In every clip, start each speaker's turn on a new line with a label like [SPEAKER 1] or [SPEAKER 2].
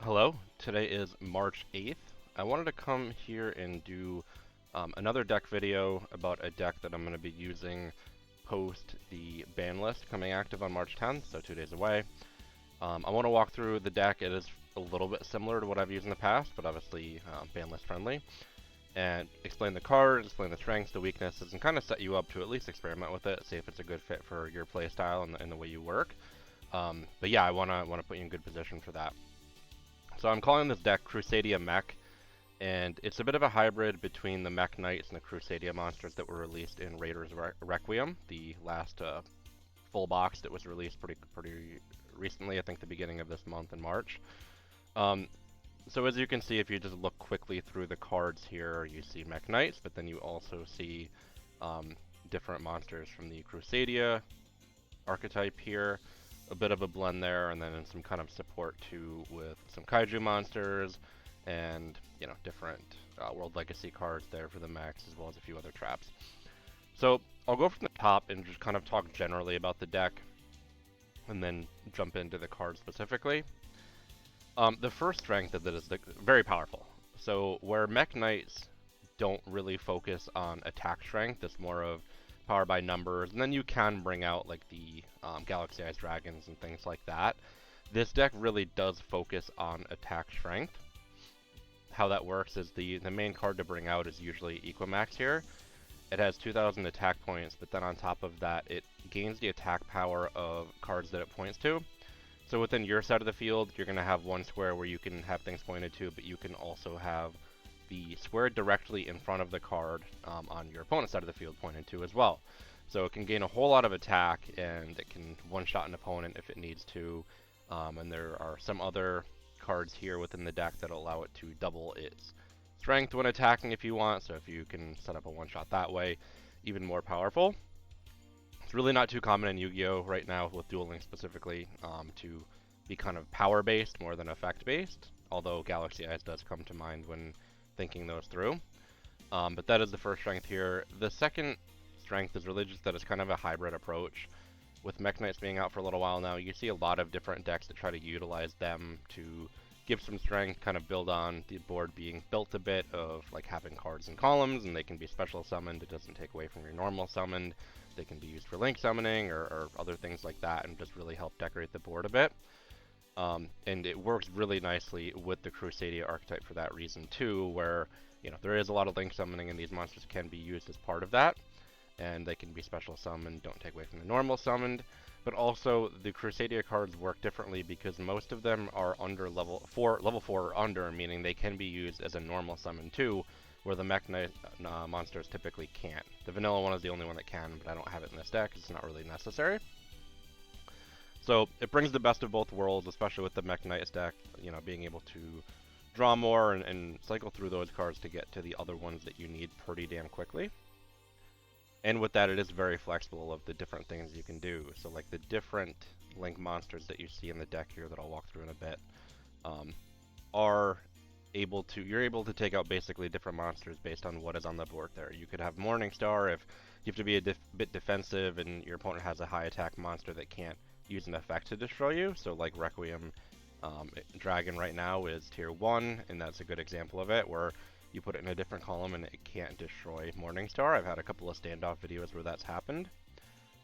[SPEAKER 1] Hello, today is March 8th. I wanted to come here and do another deck video about a deck that I'm going to be using post the ban list coming active on March 10th, so 2 days away. I want to walk through the deck. It is a little bit similar to what I've used in the past, but obviously ban list friendly. And explain the cards, explain the strengths, the weaknesses, and kind of set you up to at least experiment with it, see if it's a good fit for your playstyle and the way you work. But yeah, I want to put you in good position for that. So I'm calling this deck CrusadiaMekk, and it's a bit of a hybrid between the Mekk Knights and the Crusadia monsters that were released in Raiders Requiem, the last full box that was released pretty recently, I think the beginning of this month in March. So as you can see, if you just look quickly through the cards here, you see Mekk Knights, but then you also see different monsters from the Crusadia archetype here. A bit of a blend there, and then some kind of support too with some kaiju monsters and different World Legacy cards there for the mechs, as well as a few other traps. So I'll go from the top and just kind of talk generally about the deck, and then jump into the card specifically. The first strength of it is very powerful. So where Mekk Knights don't really focus on attack strength, it's more of power by numbers, and then you can bring out like the galaxy-eyes dragons and things like that. This deck really does focus on attack strength. How that works is the main card to bring out is usually Equimax here. It has 2,000 attack points, but then on top of that, it gains the attack power of cards that it points to. So within your side of the field, you're going to have one square where you can have things pointed to, but you can also have the square directly in front of the card on your opponent's side of the field pointed to as well. So it can gain a whole lot of attack, and it can one-shot an opponent if it needs to. And there are some other cards here within the deck that allow it to double its strength when attacking if you want. So if you can set up a one-shot that way, even more powerful. It's really not too common in Yu-Gi-Oh! Right now, with Duel Links specifically, to be kind of power-based more than effect-based, although Galaxy Eyes does come to mind when thinking those through. But that is the first strength here. The second strength is really just that it's kind of a hybrid approach. With Mekk Knights being out for a little while now, you see a lot of different decks that try to utilize them to give some strength, kind of build on the board being built a bit of like having cards in columns, and they can be special summoned. It doesn't take away from your normal summoned. They can be used for link summoning or other things like that, and just really help decorate the board a bit. And it works really nicely with the Crusadia archetype for that reason too, where there is a lot of link summoning, and these monsters can be used as part of that, and they can be special summoned, don't take away from the normal summoned. But also the Crusadia cards work differently because most of them are under level 4 or under, meaning they can be used as a normal summon too, where the Mekk Knight monsters typically can't. The vanilla one is the only one that can, but I don't have it in this deck. It's not really necessary. So it brings the best of both worlds, especially with the Mekk Knights deck, being able to draw more and cycle through those cards to get to the other ones that you need pretty damn quickly. And with that, it is very flexible of the different things you can do. So like the different link monsters that you see in the deck here that I'll walk through in a bit, you're able to take out basically different monsters based on what is on the board there. You could have Morningstar if you have to be a bit defensive and your opponent has a high attack monster that can't use an effect to destroy you. So like Requiem Dragon right now is tier 1, and that's a good example of it, where you put it in a different column and it can't destroy Morningstar. I've had a couple of standoff videos where that's happened.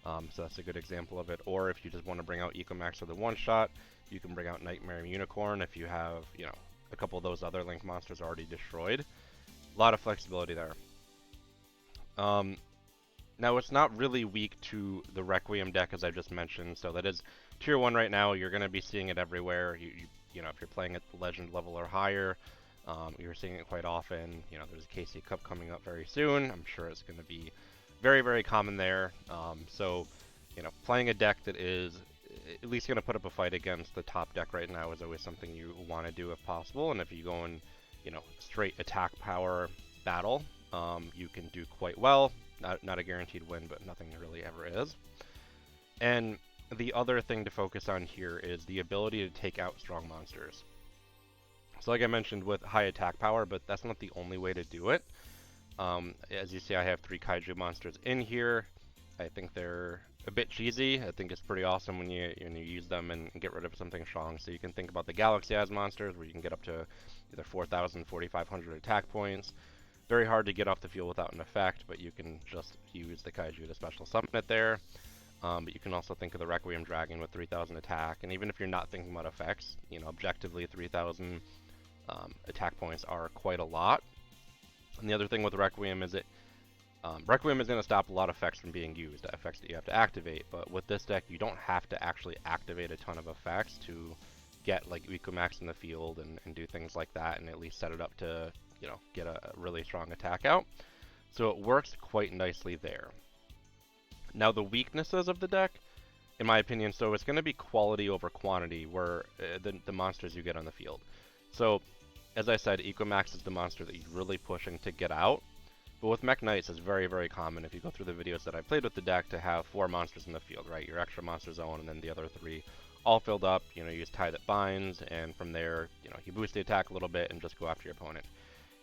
[SPEAKER 1] So that's a good example of it. Or if you just want to bring out Equimax with a one-shot, you can bring out Nightmare Unicorn if you have, a couple of those other link monsters already destroyed. A lot of flexibility there. Now, it's not really weak to the Requiem deck, as I just mentioned, so that is tier 1 right now. You're going to be seeing it everywhere. If you're playing at legend level or higher, you're seeing it quite often. There's a KC Cup coming up very soon. I'm sure it's going to be very, very common there. So, playing a deck that is at least going to put up a fight against the top deck right now is always something you want to do if possible. And if you go in, straight attack power battle, you can do quite well. Not a guaranteed win, but nothing really ever is. And the other thing to focus on here is the ability to take out strong monsters. So like I mentioned, with high attack power, but that's not the only way to do it. As you see, I have 3 kaiju monsters in here. I think they're a bit cheesy. I think it's pretty awesome when you use them and get rid of something strong. So you can think about the Galaxy as monsters, where you can get up to either 4,000, 4,500 attack points. Very hard to get off the field without an effect, but you can just use the Kaiju to special summon it there. But you can also think of the Requiem Dragon with 3,000 attack, and even if you're not thinking about effects, objectively 3,000 attack points are quite a lot. And the other thing with Requiem is Requiem is going to stop a lot of effects from being used, effects that you have to activate, but with this deck you don't have to actually activate a ton of effects to get like Equimax in the field and do things like that, and at least set it up to, get a really strong attack out. So it works quite nicely there. Now the weaknesses of the deck, in my opinion, so it's going to be quality over quantity, where the monsters you get on the field. So, as I said, Equimax is the monster that you're really pushing to get out. But with Mekk Knights, it's very, very common, if you go through the videos that I played with the deck, to have 4 monsters in the field, right? Your extra monster zone, and then the other 3 all filled up. You use Tie That Binds, and from there, you boost the attack a little bit and just go after your opponent.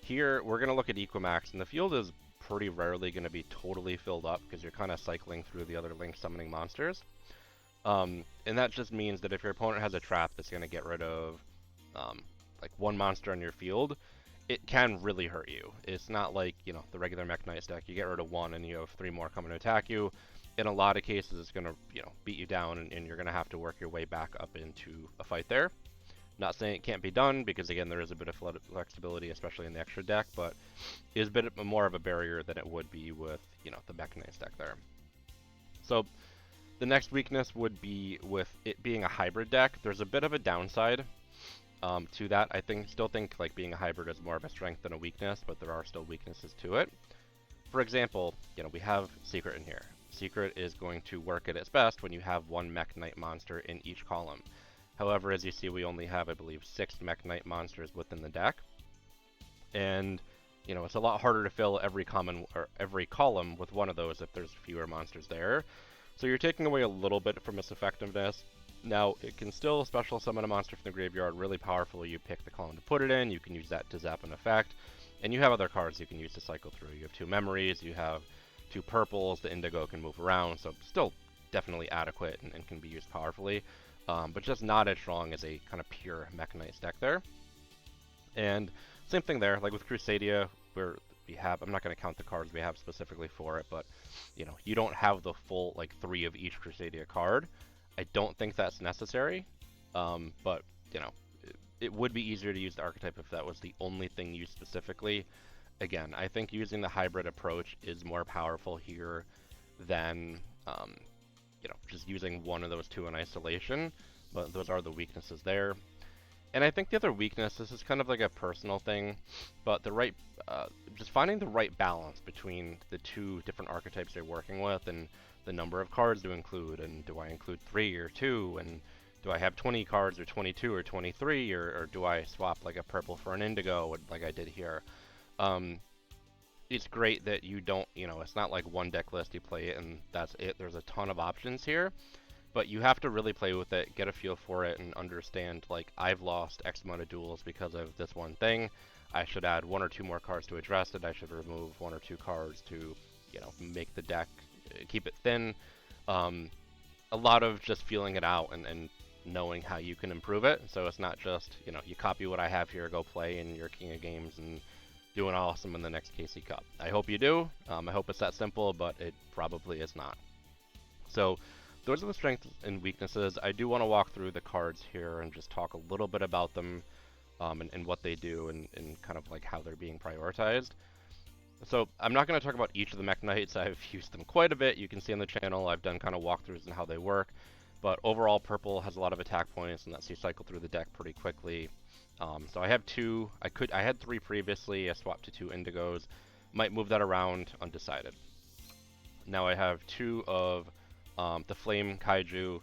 [SPEAKER 1] Here, we're going to look at Equimax, and the field is pretty rarely going to be totally filled up, because you're kind of cycling through the other link summoning monsters. And that just means that if your opponent has a trap that's going to get rid of like 1 monster on your field, it can really hurt you. It's not like, the regular Mekk Knights deck. You get rid of 1 and you have 3 more coming to attack you. In a lot of cases, it's going to, beat you down, and you're going to have to work your way back up into a fight there. Not saying it can't be done, because again, there is a bit of flexibility, especially in the extra deck, but it is a bit more of a barrier than it would be with, the Mekk Knights deck there. So the next weakness would be with it being a hybrid deck. There's a bit of a downside to that. I still think like being a hybrid is more of a strength than a weakness, but there are still weaknesses to it. For example, we have Secret in here. Secret is going to work at its best when you have 1 Mekk Knight monster in each column. However, as you see, we only have, I believe, 6 Mekk Knight monsters within the deck. And, it's a lot harder to fill every column with one of those if there's fewer monsters there. So you're taking away a little bit from its effectiveness. Now, it can still special summon a monster from the graveyard really powerfully. You pick the column to put it in, you can use that to zap an effect, and you have other cards you can use to cycle through. You have 2 memories, you have 2 purples, the indigo can move around, so still definitely adequate and can be used powerfully. But just not as strong as a kind of pure Mekk Knights deck there. And same thing there, like with Crusadia, where we have, I'm not going to count the cards we have specifically for it, but, you don't have the full, like, 3 of each Crusadia card. I don't think that's necessary, but, it would be easier to use the archetype if that was the only thing used specifically. Again, I think using the hybrid approach is more powerful here than, just using one of those 2 in isolation, but those are the weaknesses there. And I think the other weakness, this is kind of like a personal thing, but just finding the right balance between the 2 different archetypes you're working with, and the number of cards to include, and do I include 3 or 2, and do I have 20 cards or 22 or 23, or do I swap like a purple for an indigo like I did here? It's great that you don't, it's not like one deck list, you play it and that's it. There's a ton of options here, but you have to really play with it, get a feel for it, and understand, like, I've lost X amount of duels because of this one thing. I should add 1 or 2 more cards to address it. I should remove 1 or 2 cards to, make the deck, keep it thin. A lot of just feeling it out and knowing how you can improve it. So it's not just, you copy what I have here, go play, and you're king of games and doing awesome in the next KC Cup. I hope you do. I hope it's that simple, but it probably is not. So those are the strengths and weaknesses. I do want to walk through the cards here and just talk a little bit about them, and what they do, and kind of like how they're being prioritized. So I'm not going to talk about each of the Mekk Knights. I've used them quite a bit. You can see on the channel I've done kind of walkthroughs and how they work. But overall, purple has a lot of attack points and lets you cycle through the deck pretty quickly. So I have 2. I had 3 previously. I swapped to 2 indigos. Might move that around, undecided. Now I have 2 of the flame kaiju.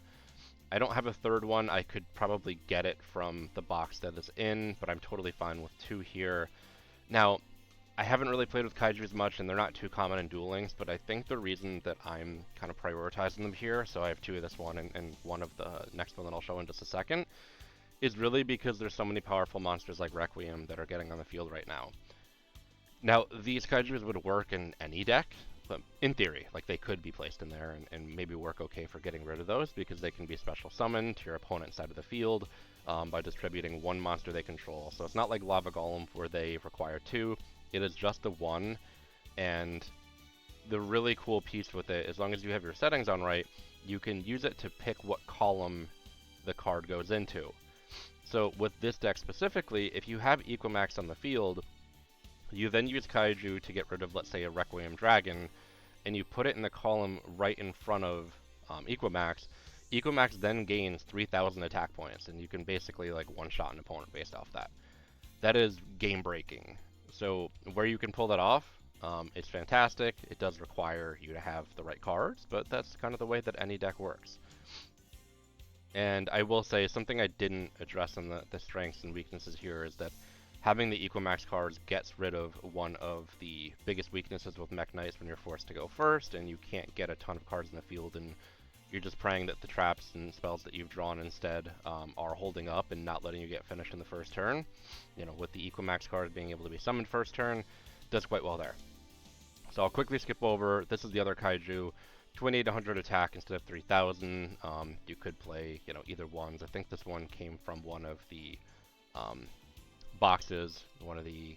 [SPEAKER 1] I don't have a 3rd one. I could probably get it from the box that is in, but I'm totally fine with 2 here. Now, I haven't really played with kaiju as much, and they're not too common in Duel Links, but I think the reason that I'm kind of prioritizing them here, so I have 2 of this one and 1 of the next one that I'll show in just a second, is really because there's so many powerful monsters like Requiem that are getting on the field right now. Now, these kaijus would work in any deck, but in theory, like they could be placed in there and maybe work okay for getting rid of those because they can be special summoned to your opponent's side of the field by distributing one monster they control. So it's not like Lava Golem where they require two. It is just the one, and the really cool piece with it, as long as you have your settings on right, you can use it to pick what column the card goes into. So with this deck specifically, if you have Equimax on the field, you then use Kaiju to get rid of, let's say, a Requiem Dragon, and you put it in the column right in front of Equimax. Equimax then gains 3,000 attack points, and you can basically like one-shot an opponent based off that. That is game-breaking. So where you can pull that off, it's fantastic. It does require you to have the right cards, but that's kind of the way that any deck works. And I will say, something I didn't address in the strengths and weaknesses here is that having the Equimax cards gets rid of one of the biggest weaknesses with Mekk Knights when you're forced to go first, and you can't get a ton of cards in the field, and you're just praying that the traps and spells that you've drawn instead are holding up and not letting you get finished in the first turn. You know, with the Equimax cards being able to be summoned first turn, does quite well there. So I'll quickly skip over. This is the other Kaiju. 2800 attack instead of 3000. You could play, you know, either ones. I think this one came from one of the boxes, one of the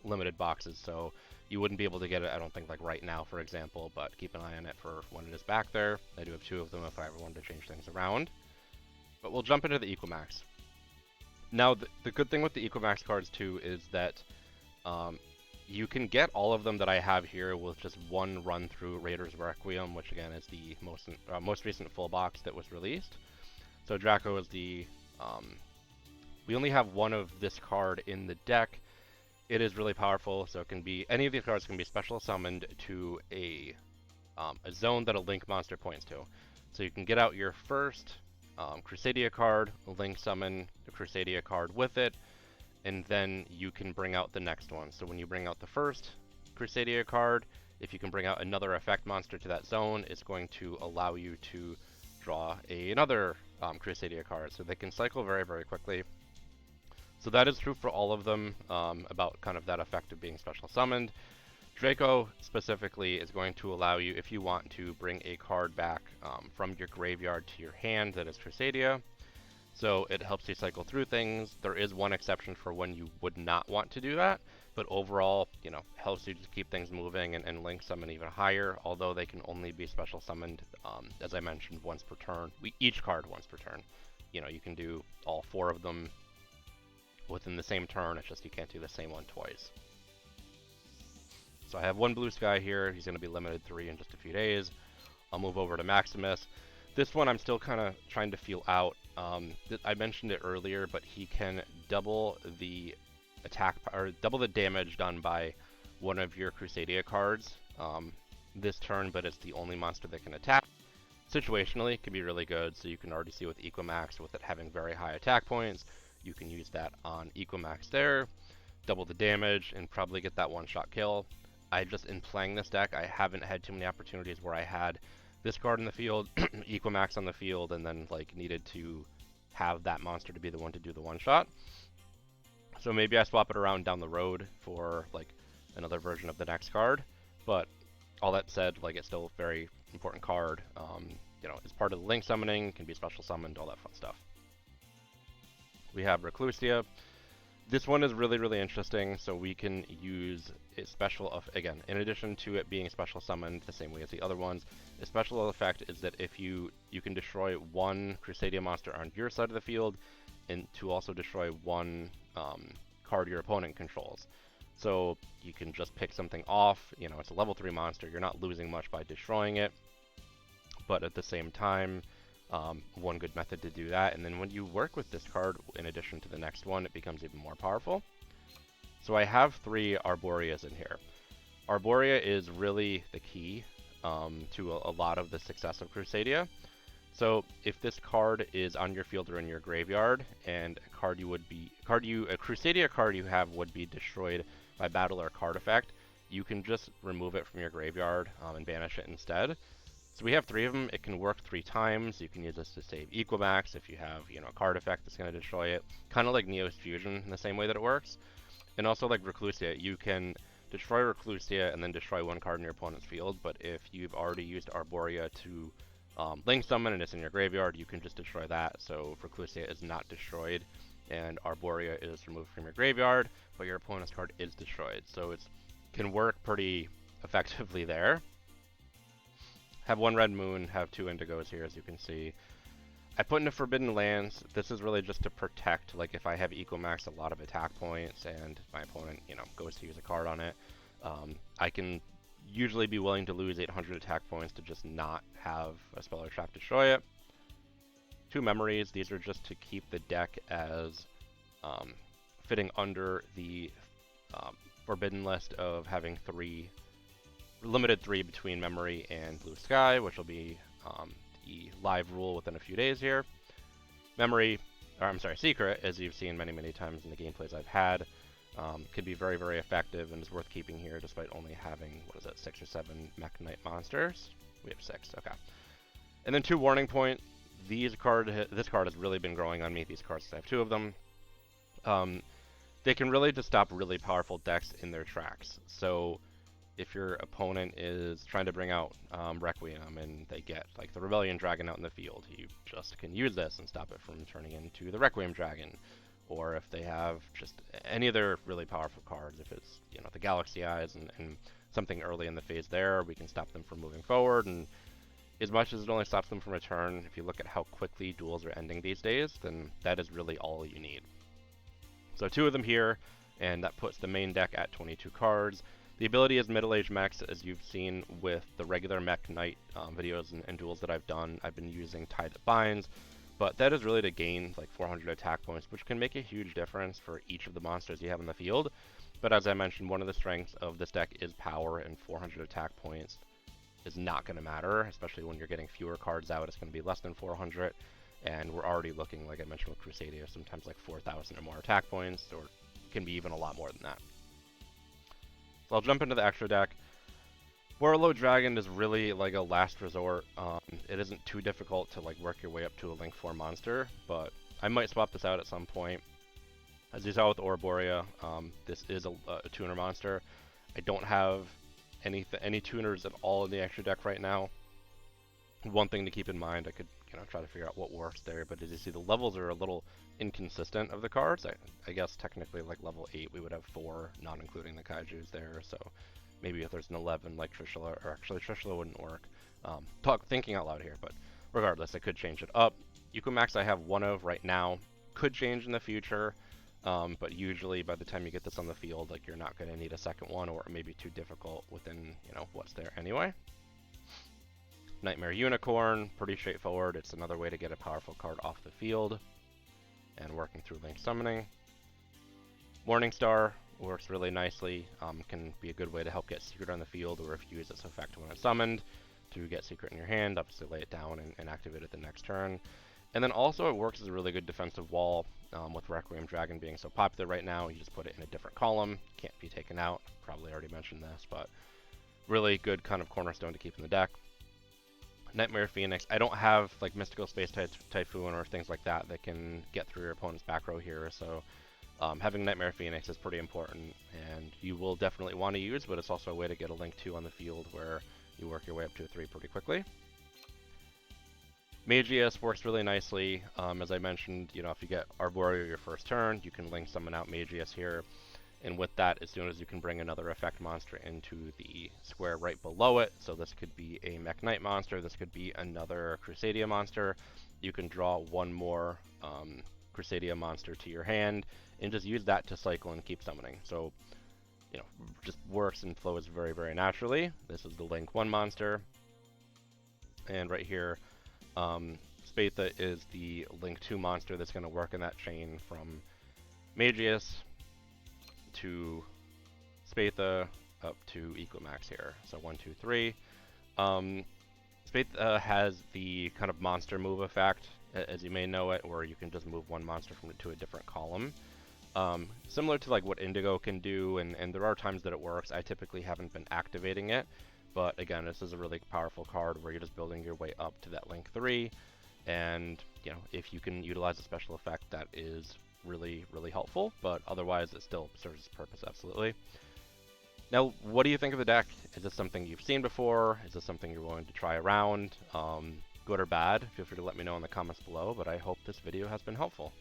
[SPEAKER 1] limited boxes, so you wouldn't be able to get it, I don't think, like right now, for example, but keep an eye on it for when it is back there. I do have two of them if I ever wanted to change things around. But we'll jump into the Equimax. Now, the good thing with the Equimax cards, too, is that you can get all of them that I have here with just one run through Raider's Requiem, which again is the most recent full box that was released. So Draco is the we only have one of this card in the deck. It is really powerful, so it can be any of these cards can be special summoned to a zone that a Link monster points to. So you can get out your first Crusadia card, Link summon the Crusadia card with it, and then you can bring out the next one. So when you bring out the first Crusadia card, if you can bring out another effect monster to that zone, it's going to allow you to draw another Crusadia card. So they can cycle very, very quickly. So that is true for all of them about kind of that effect of being special summoned. Draco specifically is going to allow you, if you want to bring a card back from your graveyard to your hand that is Crusadia. So it helps you cycle through things. There is one exception for when you would not want to do that, but overall, you know, helps you just keep things moving and Link summon even higher, although they can only be special summoned, as I mentioned, once per turn. Each card once per turn. You know, you can do all four of them within the same turn, it's just you can't do the same one twice. So I have one blue sky here. He's going to be limited 3 in just a few days. I'll move over to Maximus. This one I'm still kind of trying to feel out. I mentioned it earlier, but he can double the attack or double the damage done by one of your Crusadia cards this turn, but it's the only monster that can attack. Situationally, it can be really good. So you can already see with Equimax, with it having very high attack points, you can use that on Equimax there, double the damage, and probably get that one-shot kill. In playing this deck, I haven't had too many opportunities where I had this card in the field, Equimax on the field, and then like needed to have that monster to be the one to do the one-shot. So maybe I swap it around down the road for like another version of the next card. But all that said, like it's still a very important card. You know, it's part of the Link summoning, can be special summoned, all that fun stuff. We have Reclusia. This one is really, really interesting, so we can use a special, again, in addition to it being special summoned the same way as the other ones, a special effect is that if you can destroy one Crusadia monster on your side of the field, and to also destroy one card your opponent controls. So you can just pick something off, you know, it's a level 3 monster, you're not losing much by destroying it, but at the same time, one good method to do that, and then when you work with this card in addition to the next one, it becomes even more powerful. So I have 3 Arborias in here. Arborea is really the key to a lot of the success of Crusadia. So if this card is on your field or in your graveyard, and a Crusadia card you have would be destroyed by battle or card effect, you can just remove it from your graveyard and banish it instead. So we have 3 of them. It can work 3 times. You can use this to save Equimax if you have, you know, a card effect that's going to destroy it. Kind of like Neos Fusion in the same way that it works. And also like Reclusia, you can destroy Reclusia and then destroy one card in your opponent's field, but if you've already used Arborea to link summon and it's in your graveyard, you can just destroy that. So Reclusia is not destroyed and Arborea is removed from your graveyard, but your opponent's card is destroyed. So it can work pretty effectively there. Have one Red Moon, have two Indigos here, as you can see. I put into Forbidden Lands. This is really just to protect, like if I have Ecomax a lot of attack points and my opponent, you know, goes to use a card on it, I can usually be willing to lose 800 attack points to just not have a spell or trap destroy it. Two Memories. These are just to keep the deck as fitting under the Forbidden list of having limited three between Memory and Blue Sky, which will be the live rule within a few days here. Secret, as you've seen many, many times in the gameplays I've had, could be very, very effective and is worth keeping here despite only having, 6 or 7 Mekk Knight monsters? We have 6, okay. And then 2 Warning Point. This card has really been growing on me, these cards, I have 2 of them. They can really just stop really powerful decks in their tracks. So if your opponent is trying to bring out Requiem and they get like the Rebellion Dragon out in the field, you just can use this and stop it from turning into the Requiem Dragon. Or if they have just any other really powerful cards, if it's, you know, the Galaxy Eyes and something early in the phase there, we can stop them from moving forward. And as much as it only stops them from a turn, if you look at how quickly duels are ending these days, then that is really all you need. So 2 of them here, and that puts the main deck at 22 cards. The ability is middle-aged mechs, as you've seen with the regular Mekk Knight videos and duels that I've done. I've been using Tie That Binds, but that is really to gain like 400 attack points, which can make a huge difference for each of the monsters you have in the field. But as I mentioned, one of the strengths of this deck is power, and 400 attack points is not going to matter, especially when you're getting fewer cards out. It's going to be less than 400, and we're already looking, like I mentioned with Crusadia, sometimes like 4,000 or more attack points, or can be even a lot more than that. So I'll jump into the extra deck. Warlord Dragon is really like a last resort. It isn't too difficult to like work your way up to a Link 4 monster, but I might swap this out at some point. As you saw with Arborea, this is a tuner monster. I don't have any tuners at all in the extra deck right now. One thing to keep in mind, I could try to figure out what works there, but as you see, the levels are a little inconsistent of the cards. I guess technically like level 8 we would have 4, not including the Kaijus there, so maybe if there's an 11 like Trishula, or actually Trishula wouldn't work. Thinking out loud here, but regardless, I could change it up. Ecomax I have 1 of right now, could change in the future, but usually by the time you get this on the field, like you're not going to need a second one, or it may be too difficult within what's there anyway. Nightmare Unicorn, pretty straightforward. It's another way to get a powerful card off the field and working through Link Summoning. Morningstar works really nicely, can be a good way to help get Secret on the field, or if you use its effect when it's summoned to get Secret in your hand, obviously lay it down and activate it the next turn. And then also it works as a really good defensive wall, with Requiem Dragon being so popular right now. You just put it in a different column, can't be taken out. Probably already mentioned this, but really good kind of cornerstone to keep in the deck. Nightmare Phoenix. I don't have like Mystical Space Typhoon or things like that that can get through your opponent's back row here, so having Nightmare Phoenix is pretty important, and you will definitely want to use, but it's also a way to get a Link 2 on the field where you work your way up to a 3 pretty quickly. Magius works really nicely. As I mentioned, if you get Arborea your first turn, you can Link summon out Magius here. And with that, as soon as you can bring another effect monster into the square right below it, so this could be a Mekk Knight monster, this could be another Crusadia monster, you can draw 1 more Crusadia monster to your hand, and just use that to cycle and keep summoning. So, just works and flows very, very naturally. This is the Link 1 monster. And right here, Spatha is the Link 2 monster that's going to work in that chain from Magius to Spatha up to Ecomax here. So 1, 2, 3. Spatha has the kind of monster move effect, as you may know it, where you can just move 1 monster from to a different column. Similar to like what Indigo can do, and there are times that it works. I typically haven't been activating it, but again, this is a really powerful card where you're just building your way up to that Link 3, and if you can utilize a special effect, that is really, really helpful, but otherwise it still serves its purpose absolutely. Now, what do you think of the deck? Is this something you've seen before? Is this something you're willing to try around? Good or bad? Feel free to let me know in the comments below, but I hope this video has been helpful.